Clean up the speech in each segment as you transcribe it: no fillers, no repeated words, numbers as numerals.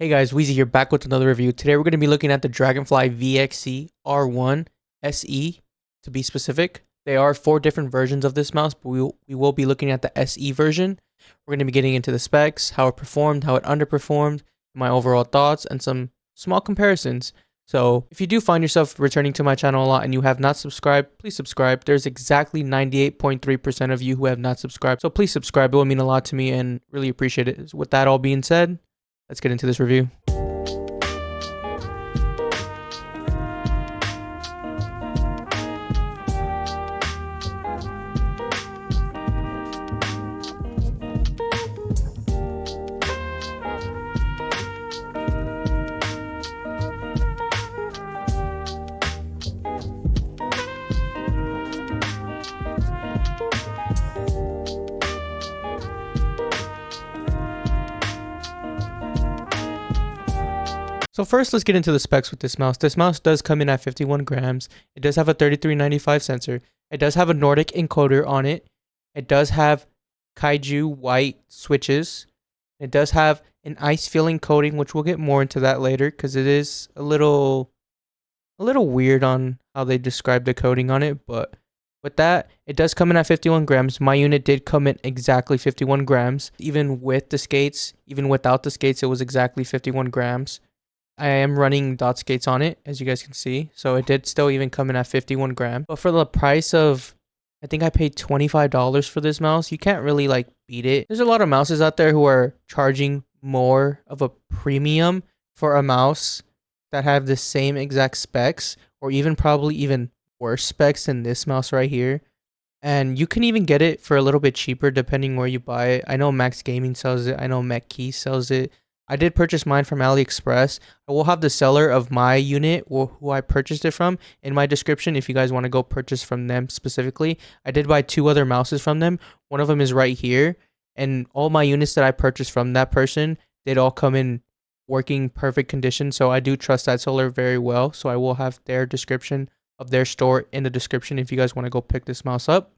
Hey guys, Wheezy here back with another review. Today we're going to be looking at the Dragonfly VXC R1 SE to be specific. There are 4 different versions of this mouse, but we will be looking at the SE version. We're going to be getting into the specs, how it performed, how it underperformed, my overall thoughts, and some small comparisons. So if you do find yourself returning to my channel a lot and you have not subscribed, please subscribe. There's exactly 98.3% of you who have not subscribed. So please subscribe. It will mean a lot to me and really appreciate it. With that all being said, let's get into this review. So first, let's get into the specs with this mouse. This mouse does come in at 51 grams. It does have a 3395 sensor. It does have a Nordic encoder on it. It does have Kaiju white switches. It does have an ice feeling coating, which we'll get more into that later because it is a little weird on how they describe the coating on it. But with that, it does come in at 51 grams. My unit did come in exactly 51 grams. Even with the skates, even without the skates, it was exactly 51 grams. I am running dot skates on it, as you guys can see. So it did still even come in at 51 grams. But for the price of, I think I paid $25 for this mouse, you can't really like beat it. There's a lot of mouses out there who are charging more of a premium for a mouse that have the same exact specs, or even probably even worse specs than this mouse right here. And you can even get it for a little bit cheaper depending where you buy it. I know Max Gaming sells it. I know MechKey sells it. I did purchase mine from AliExpress. I will have the seller of my unit or who I purchased it from in my description if you guys want to go purchase from them specifically. I did buy 2 other mouses from them. One of them is right here. And all my units that I purchased from that person, they'd all come in working perfect condition. So I do trust that seller very well. So I will have their description of their store in the description if you guys want to go pick this mouse up.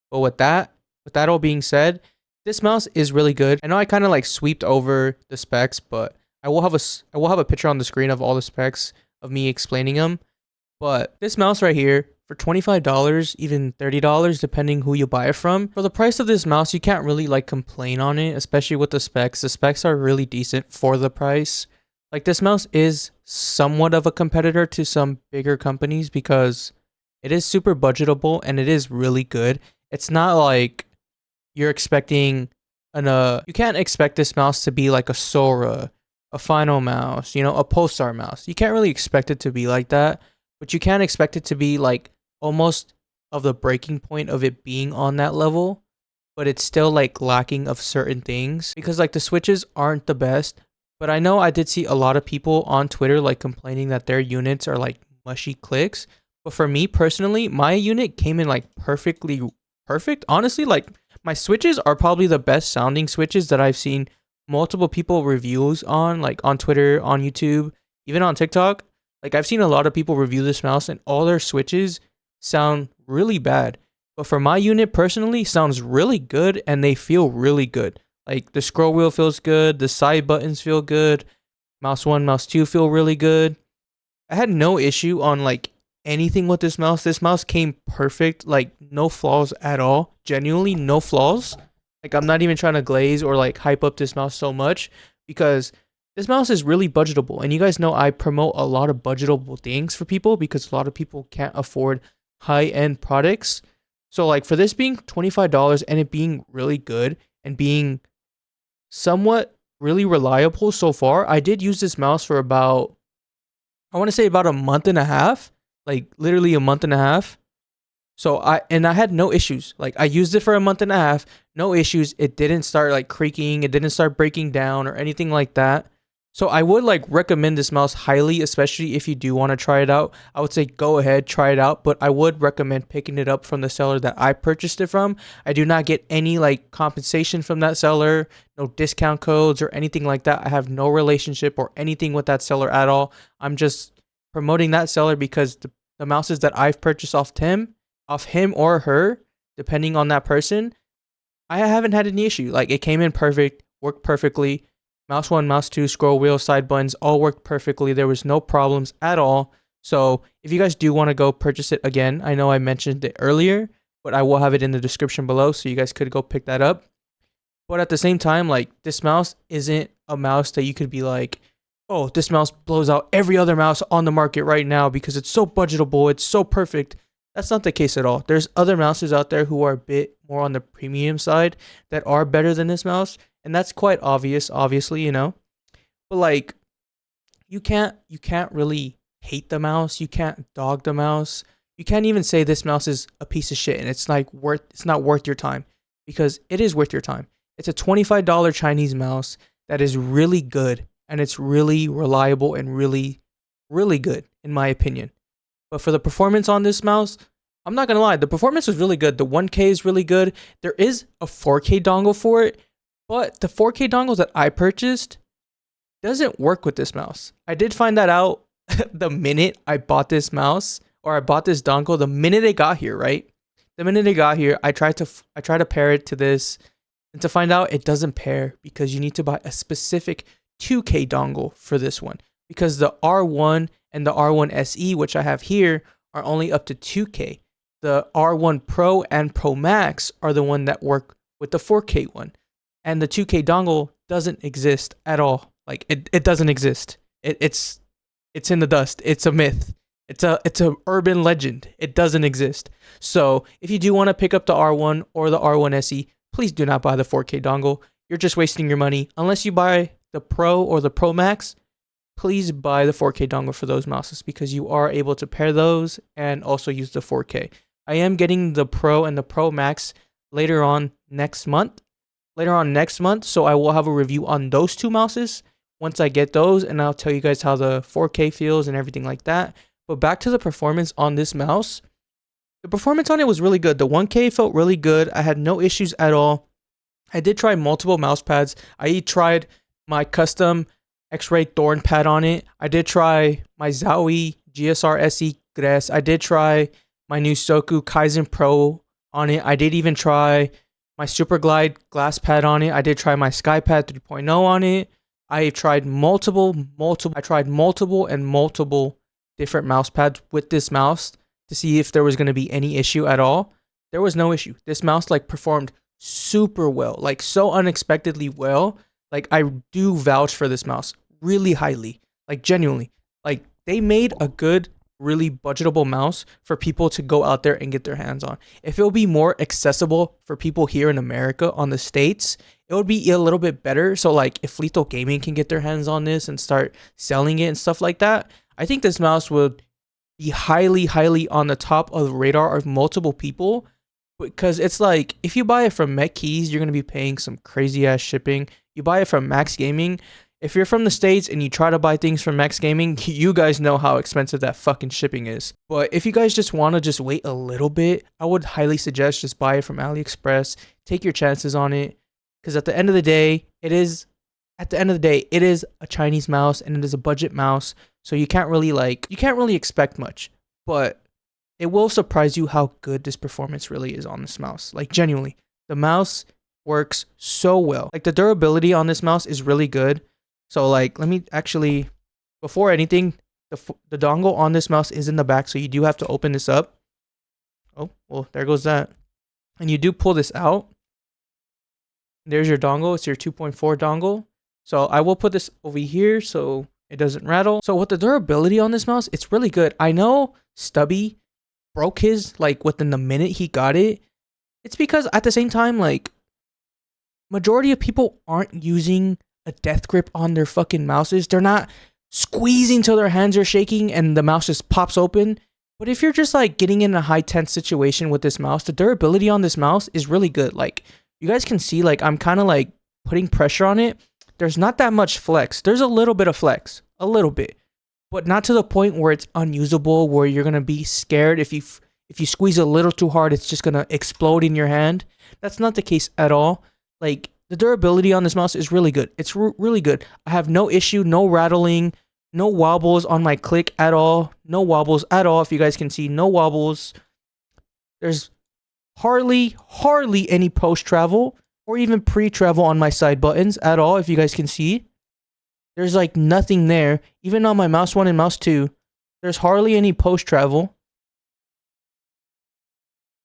But with that all being said, this mouse is really good. I know I kind of like sweeped over the specs, but I will have a picture on the screen of all the specs of me explaining them. But this mouse right here, for $25, even $30, depending who you buy it from, for the price of this mouse, you can't really like complain on it, especially with the specs. The specs are really decent for the price. Like this mouse is somewhat of a competitor to some bigger companies because it is super budgetable and it is really good. It's not like you're expecting you can't expect this mouse to be like a Sora, a Final mouse, you know, a Pulsar mouse. You can't really expect it to be like that, but you can expect it to be like almost of the breaking point of it being on that level, but it's still like lacking of certain things because like the switches aren't the best. But I know I did see a lot of people on Twitter like complaining that their units are like mushy clicks. But for me personally, my unit came in like perfectly perfect. Honestly, like my switches are probably the best sounding switches that I've seen multiple people reviews on, like on Twitter, on YouTube, even on TikTok. Like I've seen a lot of people review this mouse and all their switches sound really bad. But for my unit personally, sounds really good and they feel really good. Like the scroll wheel feels good, the side buttons feel good, mouse 1, mouse 2 feel really good. I had no issue on like anything with this mouse. This mouse came perfect, like no flaws at all. Genuinely no flaws. Like I'm not even trying to glaze or like hype up this mouse so much because this mouse is really budgetable. And you guys know I promote a lot of budgetable things for people because a lot of people can't afford high-end products. So like for this being $25 and it being really good and being somewhat really reliable so far, I did use this mouse for about, I want to say about a month and a half. Like literally a month and a half. So I had no issues. Like I used it for a month and a half, no issues. It didn't start like creaking, it didn't start breaking down or anything like that. So I would like recommend this mouse highly, especially if you do want to try it out. I would say go ahead, try it out, but I would recommend picking it up from the seller that I purchased it from. I do not get any like compensation from that seller, no discount codes or anything like that. I have no relationship or anything with that seller at all. I'm just promoting that seller because the mouses that I've purchased off him or her, depending on that person, I haven't had any issue. Like it came in perfect, worked perfectly. Mouse 1, mouse 2, scroll wheel, side buttons all worked perfectly. There was no problems at all. So if you guys do want to go purchase it again, I know I mentioned it earlier, but I will have it in the description below so you guys could go pick that up. But at the same time, like, this mouse isn't a mouse that you could be like, oh, this mouse blows out every other mouse on the market right now because it's so budgetable, it's so perfect. That's not the case at all. There's other mouses out there who are a bit more on the premium side that are better than this mouse, and that's quite obvious, obviously, you know. But like, you can't really hate the mouse, you can't dog the mouse. You can't even say this mouse is a piece of shit and it's not worth your time, because it is worth your time. It's a $25 Chinese mouse that is really good, and it's really reliable and really, really good, in my opinion. But for the performance on this mouse, I'm not going to lie, the performance is really good. The 1K is really good. There is a 4K dongle for it, but the 4K dongle that I purchased doesn't work with this mouse. I did find that out the minute I bought this mouse, or I bought this dongle, the minute it got here, right? The minute it got here, I tried to pair it to this, and to find out it doesn't pair because you need to buy a specific 2K dongle for this one, because the R1 and the R1 SE, which I have here, are only up to 2K. The R1 Pro and Pro Max are the one that work with the 4K one, and the 2K dongle doesn't exist at all. Like, it doesn't exist. It's in the dust. It's a myth. It's a urban legend. It doesn't exist. So if you do want to pick up the R1 or the R1 SE, please do not buy the 4K dongle. You're just wasting your money. Unless you buy the Pro or the Pro Max, please buy the 4K dongle for those mouses, because you are able to pair those and also use the 4K. I am getting the Pro and the Pro Max later on next month. So I will have a review on those two mouses once I get those, and I'll tell you guys how the 4K feels and everything like that. But back to the performance on this mouse. The performance on it was really good. The 1K felt really good. I had no issues at all. I did try multiple mouse pads. I tried my custom X-Ray Thorn pad on it. I did try my Zowie GSR SE Gres. I did try my new Soku Kaizen Pro on it. I did even try my Super Glide glass pad on it. I did try my SkyPad 3.0 on it. I tried multiple different mouse pads with this mouse to see if there was going to be any issue at all. There was no issue. This mouse like performed super well, like so unexpectedly well. Like, I do vouch for this mouse really highly, like genuinely. Like, they made a good, really budgetable mouse for people to go out there and get their hands on. If it will be more accessible for people here in America, on the States, it would be a little bit better. So like, if Lethal Gaming can get their hands on this and start selling it and stuff like that, I think this mouse would be highly, highly on the top of the radar of multiple people, because it's like, if you buy it from MetKeys, you're going to be paying some crazy ass shipping. You buy it from Max Gaming. If you're from the States and you try to buy things from Max Gaming, you guys know how expensive that fucking shipping is. But if you guys just want to just wait a little bit, I would highly suggest just buy it from AliExpress. Take your chances on it, because at the end of the day, it is a Chinese mouse, and it is a budget mouse. So you can't really expect much, but it will surprise you how good this performance really is on this mouse. Like, genuinely, the mouse works so well. Like, the durability on this mouse is really good. So like, let me actually, before anything, the dongle on this mouse is in the back, so you do have to open this up. Oh, well, there goes that. And you do pull this out. There's your dongle. It's your 2.4 dongle. So I will put this over here so it doesn't rattle. So with the durability on this mouse, it's really good. I know Stubby broke his like within the minute he got it. It's because at the same time, like, majority of people aren't using a death grip on their fucking mouses. They're not squeezing till their hands are shaking and the mouse just pops open. But if you're just like getting in a high tense situation with this mouse, the durability on this mouse is really good. Like, you guys can see, like, I'm kind of like putting pressure on it. There's not that much flex. There's a little bit of flex, a little bit, but not to the point where it's unusable, where you're going to be scared if you squeeze a little too hard, it's just going to explode in your hand. That's not the case at all. Like, the durability on this mouse is really good. It's really good. I have no issue, no rattling, no wobbles on my click at all. No wobbles at all. If you guys can see, no wobbles. There's hardly any post travel or even pre-travel on my side buttons at all, if you guys can see. There's like nothing there. Even on my mouse 1 and mouse 2, there's hardly any post travel.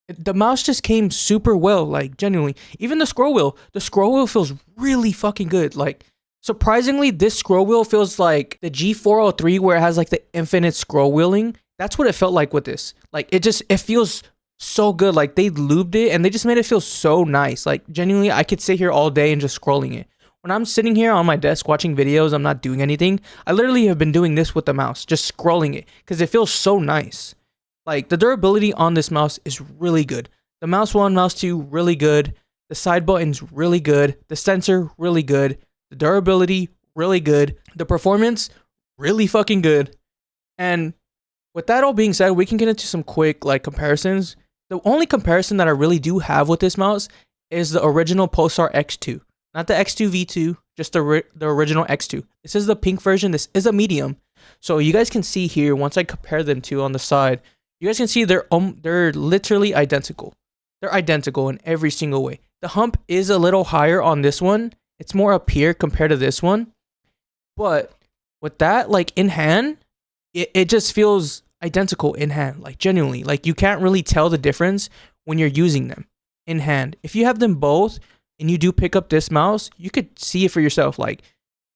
The mouse just came super well, like genuinely. Even the scroll wheel feels really fucking good. Like surprisingly, this scroll wheel feels like the G403 where it has like the infinite scroll wheeling. That's what it felt like with this. Like it feels so good. Like they lubed it and they just made it feel so nice. Like genuinely, I could sit here all day and just scrolling it. When I'm sitting here on my desk watching videos, I'm not doing anything. I literally have been doing this with the mouse, just scrolling it because it feels so nice. Like the durability on this mouse is really good. The mouse 1, mouse 2, really good. The side buttons, really good. The sensor, really good. The durability, really good. The performance, really fucking good. And with that all being said, we can get into some quick like comparisons. The only comparison that I really do have with this mouse is the original Pulsar X2. Not the X2 V2, just the original X2. This is the pink version. This is a medium. So you guys can see here, once I compare them to on the side, you guys can see they're literally identical. They're identical in every single way. The hump is a little higher on this one. It's more up here compared to this one. But with that, like in hand, it just feels identical in hand. Like genuinely, like you can't really tell the difference when you're using them in hand. If you have them both and you do pick up this mouse, you could see it for yourself. Like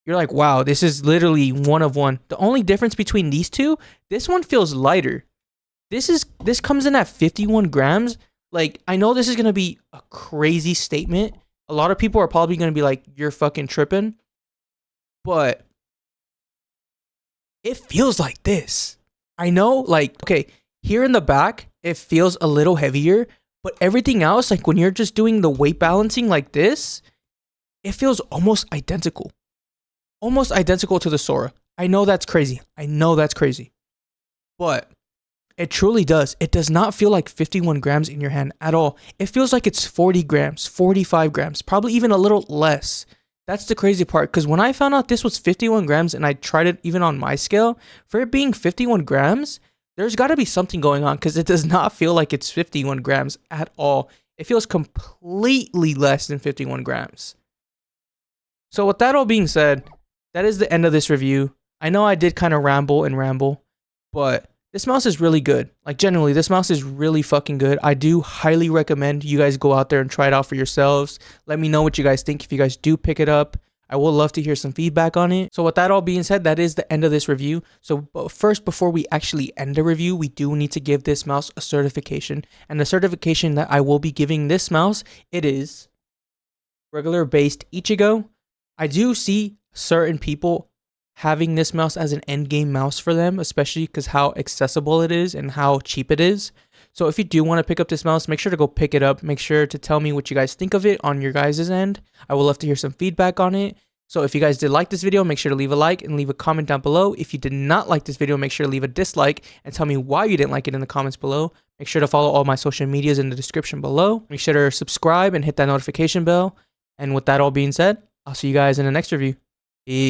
you're like, wow, this is literally one of one. The only difference between these two, this one feels lighter. This comes in at 51 grams. Like, I know this is going to be a crazy statement. A lot of people are probably going to be like, you're fucking tripping. But it feels like this. I know, like, okay, here in the back, it feels a little heavier. But everything else, like when you're just doing the weight balancing like this, it feels almost identical. Almost identical to the Sora. I know that's crazy. But it truly does. It does not feel like 51 grams in your hand at all. It feels like it's 40 grams, 45 grams, probably even a little less. That's the crazy part. Because when I found out this was 51 grams and I tried it even on my scale, for it being 51 grams, there's got to be something going on because it does not feel like it's 51 grams at all. It feels completely less than 51 grams. So with that all being said, that is the end of this review. I know I did kind of ramble, but this mouse is really good. Like genuinely, this mouse is really fucking good. I do highly recommend you guys go out there and try it out for yourselves. Let me know what you guys think if you guys do pick it up. I would love to hear some feedback on it. So with that all being said, that is the end of this review. So first, before we actually end the review, we do need to give this mouse a certification. And the certification that I will be giving this mouse, it is regular based Ichigo. I do see certain people having this mouse as an end game mouse for them, especially because how accessible it is and how cheap it is. So if you do want to pick up this mouse, make sure to go pick it up. Make sure to tell me what you guys think of it on your guys' end. I would love to hear some feedback on it. So if you guys did like this video, make sure to leave a like and leave a comment down below. If you did not like this video, make sure to leave a dislike and tell me why you didn't like it in the comments below. Make sure to follow all my social medias in the description below. Make sure to subscribe and hit that notification bell. And with that all being said, I'll see you guys in the next review. Peace.